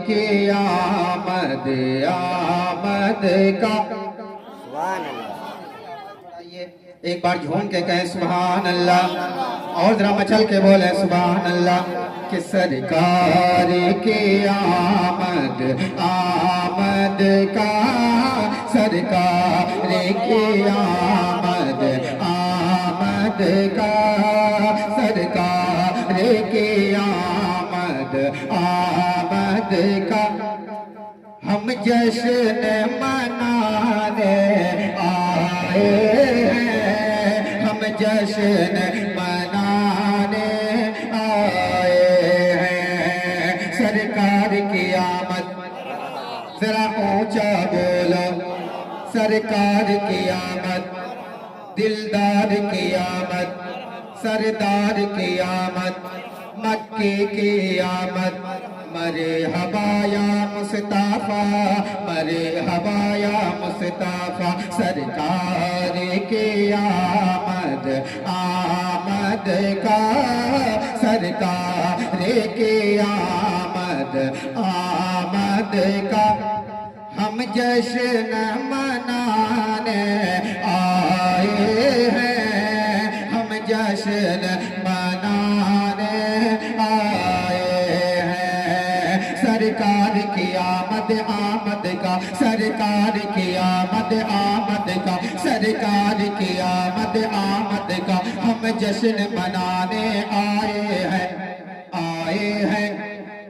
की आमद आमद का। एक बार झूम के कहें सुभान अल्लाह, और जरा मचल के बोले सुभान अल्लाह। कि सरकार की आमद आमद का, सरकार की आमद आमद का, सरकार की आमद आमद का। हम जश्न मनाने आए हैं, हम जश्न मनाने आए हैं। सरकार की आमद, जरा ऊंचा बोलो, सरकार की आमद, दिलदार की आमद, सरदार की आमद, मक्के की आमद। मरे हबाया मुस्तफा, मरे हबाया मुस्तफा। सरकार की आमद आमद का, सरकार की आमद आमद का। हम जश्न मनाने आए हैं, हम जश्न मनाने आए हैं। सरकार की आमद आमद का, सरकार की आमद आमद का, सरकार की आमद आमद का। हम जश्न मनाने आए हैं, आए हैं,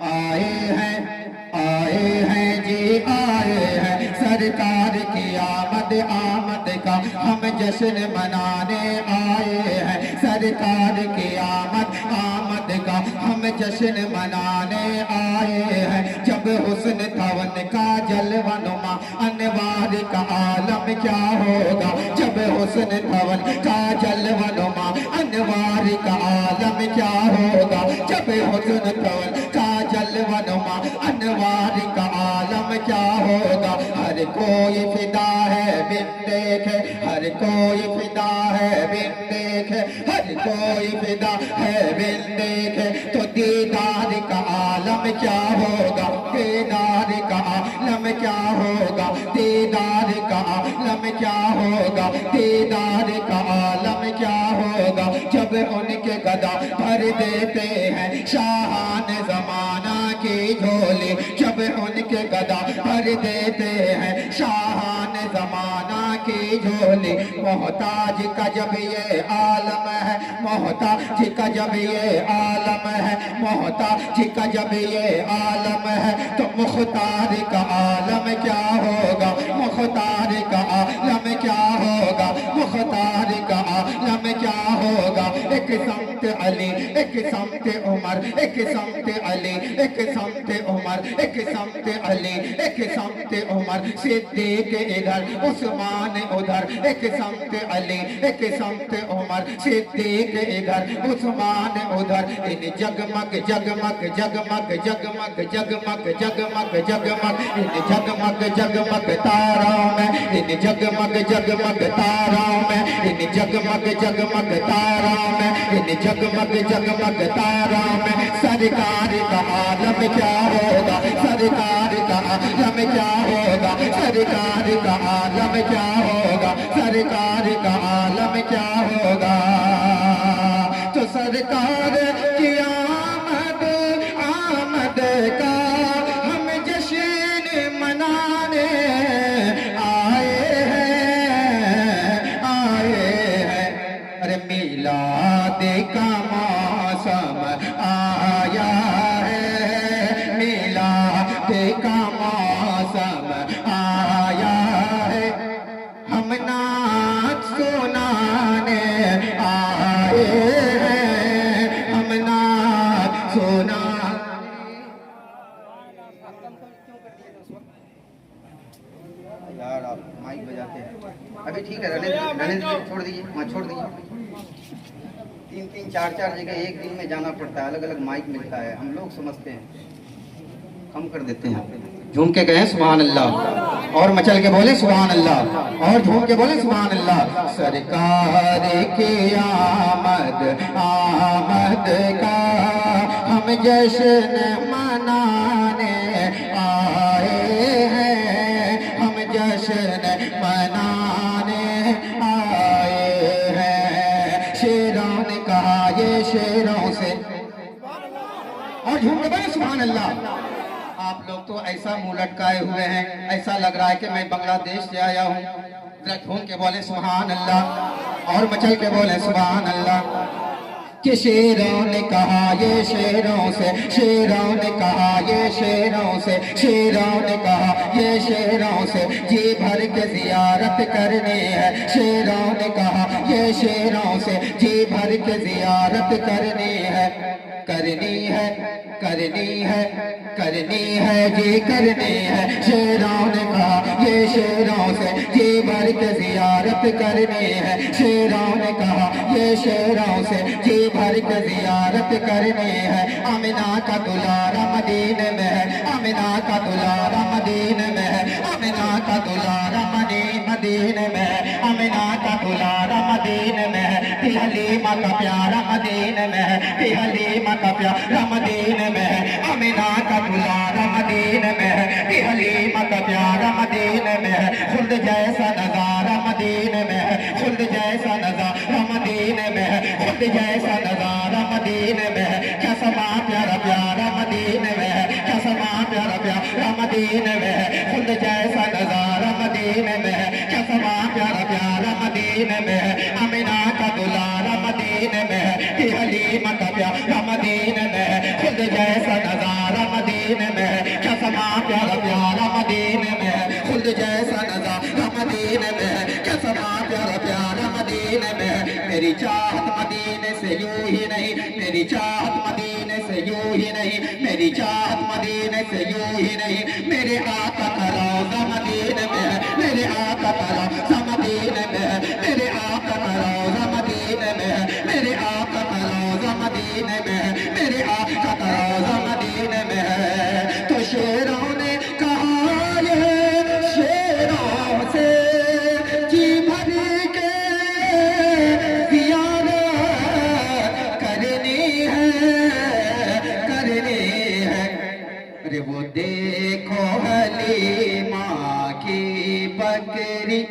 आए हैं, आए हैं जी आए हैं। सरकार की आमद आमद का हम जश्न मनाने आए हैं। सरकार की आमद आमद का हम जश्न मनाने आए हैं। जब हुस्न तवन का जलवनुमा अनवार का आलम क्या होगा। जब हुस्न तवन का जलवनुमा अनवार का आलम क्या होगा। जब हुस्न तवन का जलवनुमा अनवार का आलम क्या होगा। हर कोई फिदा है बिन देखे, हर कोई फिदा है बिन देखे, हर कोई फिदा है बिन देखे। तो दीदार का आलम क्या होगा, दीदार का आलम क्या होगा, दीदार का आलम क्या होगा, दीदार का आलम क्या होगा। जब उनके गदा भर देते हैं शाहान जमाना की झोली। जब उनके गदा भर देते हैं शाहान जमाना की झोली। मोहताज का जब ये आलम है, मोहताज का जब ये आलम है, मोहताज का जब ये आलम है। तो मुख्तार का आलम क्या होगा, मुख्तार का आलम क्या होगा, मुख्तार का आलम क्या होगा। एक समत अली, एक समत उमर, एक समत अली, एक समत उमर, एक समत अली, एक समत उमर। सिद्दीक इधर उस्मान उधर, एक समत अली, एक समत उमर, सिद्दीक इधर उस्मान उधर। इन जगमग जगमग जगमग जगमग जगमग जगमग जगमग, इन जगमग जगमग तारों में, इन जगमग जगमग तारों में, इन जगमग जगमग तारों में, इन जगमग जगमग तारों में। सरकार का आलम क्या होगा, सरकार का आलम क्या होगा, सरकार का आलम क्या होगा, सरकार का आलम क्या होगा। तो सरकार की आमद आमद का हम जश्न मनाने आए हैं, आए हैं। अरे मिलाद का मौसम आया है, मिलाद का मौसम आया है। हम नात सुनाने आए हैं, हम नात सुना। यार आप माइक बजाते हैं अभी, ठीक है रहने दीजिए, छोड़ दीजिए, वहाँ छोड़ दीजिए। 3-3 4-4 जगह एक दिन में जाना पड़ता है, अलग अलग माइक मिलता है, हम लोग समझते हैं, कम कर देते हैं। झूम के कहें सुभान अल्लाह, और मचल के बोले सुभान अल्लाह, और झूम के बोले सुभान अल्लाह। सरकार की आमद आमद का हम जश्न मनाने मनाने आए हैं। शेरों ने कहा ये शेरों से, और झूम के बोले सुभान अल्लाह। आप लोग तो ऐसा मुंह लटकाए हुए हैं, ऐसा लग रहा है कि मैं बांग्लादेश से आया हूँ। जरा झूम के बोले सुभान अल्लाह, और मचल के बोले सुभान अल्लाह। कि शेरों ने कहा ये शेरों से, शेरों ने कहा ये शेरों से, शेरों ने कहा ये शेरों से जी भर के जियारत करनी है। शेरों ने कहा ये शेरों से जी भर के जियारत करनी है, करनी है, करनी है, करनी है जी करनी है। शेरों ने कहा ये शेरों से जी भर के जियारत करनी है। शेरों ने कहा ये शेरों से जी भर के जियारत करनी है। अमीना का दुलारा मदीने में है, अमीना का दुलारा मदीने में है, अमीना का दुलारा मदीने में है, अमीना का दुलारा मदीने में है। हलीमा का प्यारा मदीने में है, हलीमा का प्यारा मदीने में है। अमीना का दुलारा मदीने में है, हलीमा का प्यारा मदीने में है। खुद जैसा नजारा मदीने में है, खुद जैसा नजारा मदीने में है, खुद जैसा नजारा मदीने में है। क्या समा प्यारा प्यारा मदीने में है, क्या समा प्यारा प्यारा मदीने में है। खुद जैसा नजारा मदीने में है, क्या समा प्यारा प्यारा मदीने में है। अमीना का दुलारा मदीने में है, हलीमा का प्यारा मदीने में है। खुद जैसा नजारा मदीने में है, क्या समा प्यारा प्यारा मदीने में है। खुद जैसा नजारा मदीने में है, क्या समा प्यारा प्यारा मदीने में है। मेरी चाहत मदीने से यूं ही नहीं, मेरी चाहत मदीने से यूं ही नहीं, मेरी चाहत मदीने से यूं ही नहीं। मेरे आका का रोज़ा मदीने में है, मेरे आका का रोज़ा मदीने में है, मेरे आका का रोज़ा मदीने में है, मेरे आका का रोज़ा मदीने में है, मेरे आका का रोज़ा मदीने में है। तो शेरों ने कहा ये शेरों से जी भर के जियारत करनी है, करनी है। अरे वो देखो हलीमा की बकरी,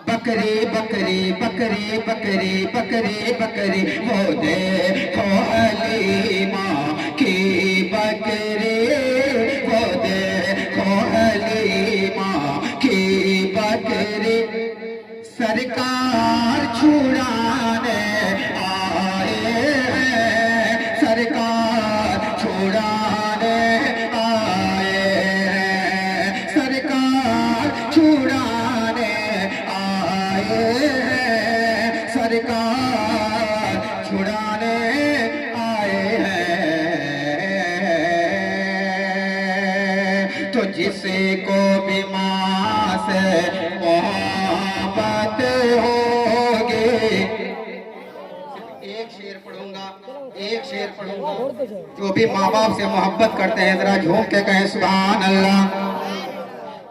बकरी बकरी बकरी बकरी बकरी बकरी, वो देखो हलीमा की बकरी, वो देखो हलीमा की बकरी। सरकार छुड़ाने आए हैं, सरकार छुड़ाने आए हैं, सरकार छुड़ाने आए हैं, सरकार छुड़ाने आए हैं। तो जिसे को भी माँ से मोहब्बत होगी, एक शेर पढ़ूंगा, एक शेर पढ़ूंगा। जो भी माँ बाप से मोहब्बत करते हैं जरा झूम के कहें सुभान अल्लाह।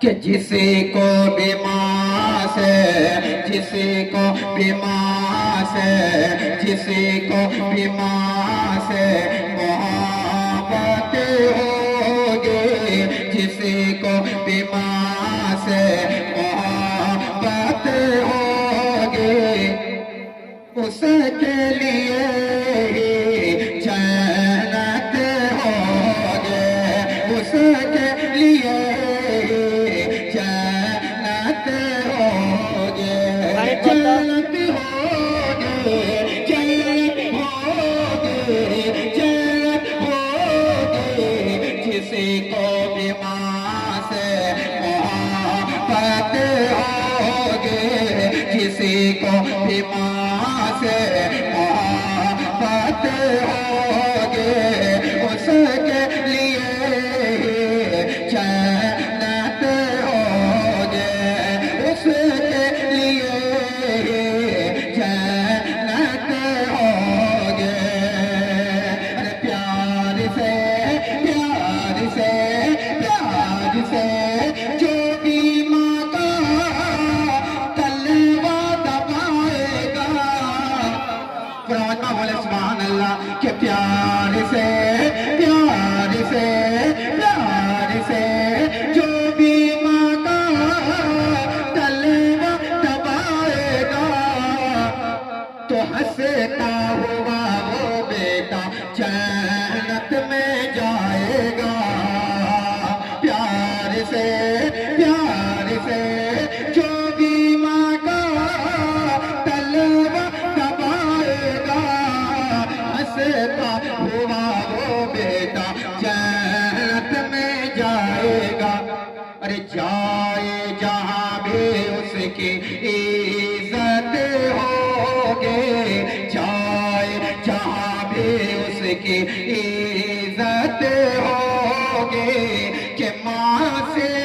कि जिसे को भी माँ से, जिसे को भी माँ से, जिसे को भी माँ से मोहब्बत होगी, जिसे को भी माँ से मोहब्बत होगी, उसके लिए ही जन्नत होगी, उसके लिए जन्नत होगी, जन्नत होगी, जन्नत होगी, जन्नत होगी। किसी को भी माँ से मोहब्बत होगी, किसी को भी माँ से मोहब्बत होगी, उसके लिए जन्नत होगी, उसके लिए हुआ वो बेटा जन्नत में जाएगा। अरे जाए जहां भी उसकी इज्जत होगे, जाए जहां भी उसकी इज्जत होगे कि माँ से